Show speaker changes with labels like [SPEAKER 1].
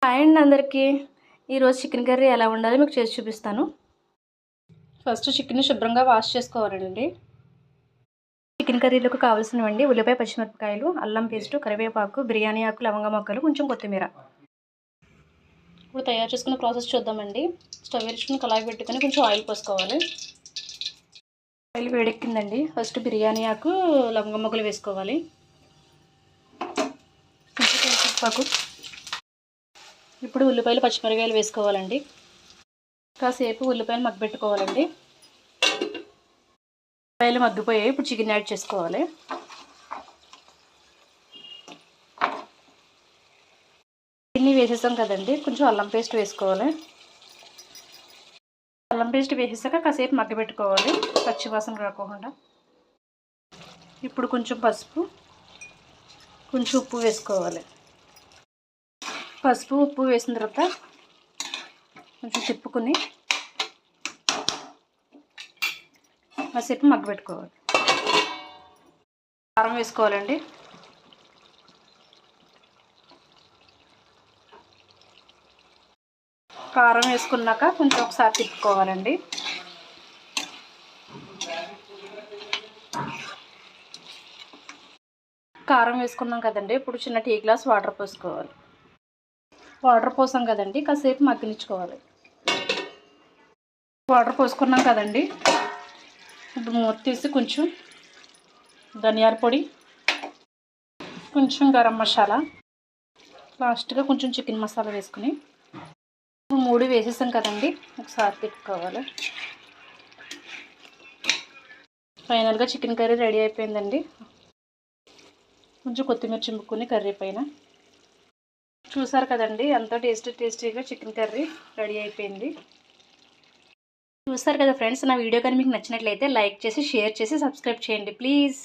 [SPEAKER 1] Hi అండి అందరికీ. ఈరోజు చికెన్ కర్రీ ఎలా ఉండాలో మీకు చేసి చూపిస్తాను. ఫస్ట్ చికెన్ని శుభ్రంగా వాష్ చేసుకోవాలండి. చికెన్ కర్రీలకు కావాల్సినవండి ఉల్లిపాయ, పచ్చిమిరపకాయలు, అల్లం పేస్టు, కరివేపాకు, బిర్యానీ ఆకు, లవంగ మొక్కలు, కొంచెం కొత్తిమీర. ఇప్పుడు తయారు చేసుకున్న ప్రాసెస్ చూద్దామండి. స్టవ్ వెలిగించుకుని కళాయి పెట్టుకొని కొంచెం ఆయిల్ పోసుకోవాలి. ఆయిల్ వేడెక్కిందండి. ఫస్ట్ బిర్యానీ ఆకు, లవంగ మొక్కలు వేసుకోవాలి. కొంచెం కరివేపాకు. ఇప్పుడు ఉల్లిపాయలు, పచ్చిమిరపకాయలు వేసుకోవాలండి. కాసేపు ఉల్లిపాయలు మగ్గబెట్టుకోవాలండి. ఉల్లిపాయలు మగ్గిపోయాయి. ఇప్పుడు చికెన్ యాడ్ చేసుకోవాలి. చికెన్ని వేసేసాం కదండి, కొంచెం అల్లం పేస్ట్ వేసుకోవాలి. అల్లం పేస్ట్ వేసేసాక కాసేపు మగ్గబెట్టుకోవాలి, పచ్చివాసన రాకుండా. ఇప్పుడు కొంచెం పసుపు, కొంచెం ఉప్పు వేసుకోవాలి. పసుపు, ఉప్పు వేసిన తర్వాత కొంచెం తిప్పుకొని కాసేపు మగ్గబెట్టుకోవాలి. కారం వేసుకోవాలండి. కారం వేసుకున్నాక కొంచెం ఒకసారి తిప్పుకోవాలండి. కారం వేసుకున్నాం కదండి, ఇప్పుడు చిన్న టీ గ్లాస్ వాటర్ పోసుకోవాలి. వాటర్ పోసాం కదండి, కాసేపు మగ్గనిచ్చుకోవాలి. వాటర్ పోసుకున్నాం కదండి, ఇప్పుడు మూత తీసి కొంచెం ధనియాల పొడి, కొంచెం గరం మసాలా, లాస్ట్గా కొంచెం చికెన్ మసాలా వేసుకుని మూడు వేసేసాం కదండి, ఒకసారి తిప్పుకోవాలి. ఫైనల్గా చికెన్ కర్రీ రెడీ అయిపోయిందండి. కొంచెం కొత్తిమీర చింపుకొని కర్రీ పైన. చూసారు కదండి, ఎంతో టేస్టీగా చికెన్ కర్రీ రెడీ అయిపోయింది. చూసారు కదా ఫ్రెండ్స్, నా వీడియో కానీ మీకు నచ్చినట్లయితే లైక్ చేసి, షేర్ చేసి, సబ్స్క్రైబ్ చేయండి ప్లీజ్.